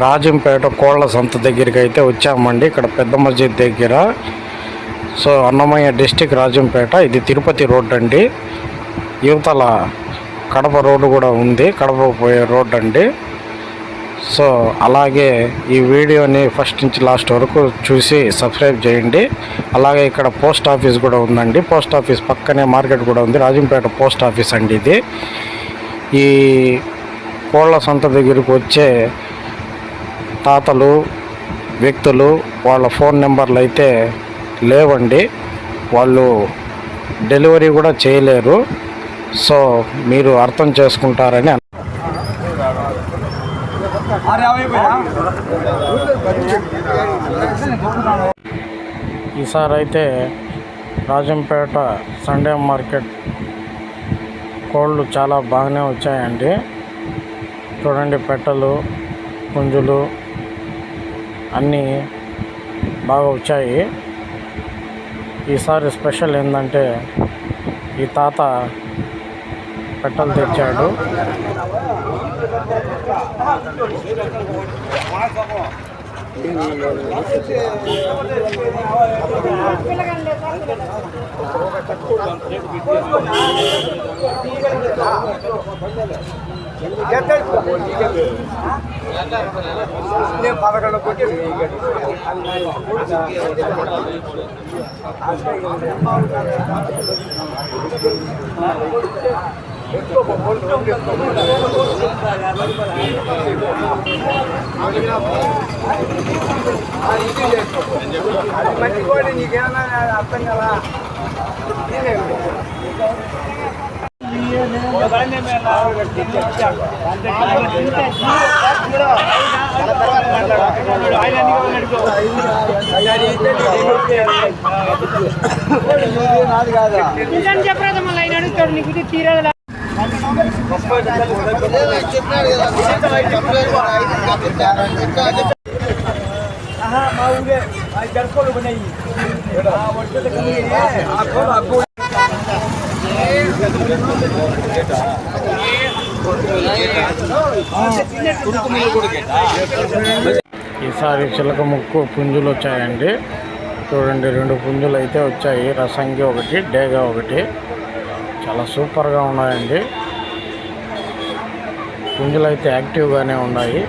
రాజంపేట కోళ్ల సంత దగ్గరికి అయితే వచ్చామండి. ఇక్కడ పెద్ద మస్జిద్ దగ్గర. So Annamayya district Rajampet. ఇది తిరుపతి రోడ్ అండి. యువతల కడప రోడ్డు కూడా ఉంది, కడప పోయే రోడ్ అండి. సో అలాగే ఈ వీడియోని ఫస్ట్ నుంచి లాస్ట్ వరకు చూసి సబ్స్క్రైబ్ చేయండి. అలాగే ఇక్కడ పోస్ట్ ఆఫీస్ కూడా ఉందండి. పోస్ట్ ఆఫీస్ పక్కనే మార్కెట్ కూడా ఉంది. రాజంపేట పోస్ట్ ఆఫీస్ అండి ఇది. ఈ కోళ్ల సంత దగ్గరికి వచ్చే తాతలు వ్యక్తులు వాళ్ళ ఫోన్ నెంబర్లు అయితే లేవండి. వాళ్ళు డెలివరీ కూడా చేయలేరు. సో మీరు అర్థం చేసుకుంటారని ఈసారి అయితే రాజంపేట సండే మార్కెట్ కోళ్ళు చాలా బాగానే వచ్చాయండి. చూడండి, పెట్టలు పుంజులు అన్నీ బాగా వచ్చాయి. ఈసారి స్పెషల్ ఏంటంటే ఈ తాత పెట్టలు తెచ్చాడు. నీకేమన్నా అర్థం కదా. చెప్పరాదు మళ్ళీ ఆయన అడుగుతాడు, నీకు తీరాదు. మా ఊరే గడపలు ఉన్నాయి. ఈసారి చిలక ముక్కు పుంజులు వచ్చాయండి. చూడండి, 2 పుంజులు అయితే వచ్చాయి. రసంగి ఒకటి, డేగా ఒకటి. చాలా సూపర్గా ఉన్నాయండి. పుంజులు అయితే యాక్టివ్గానే ఉన్నాయి.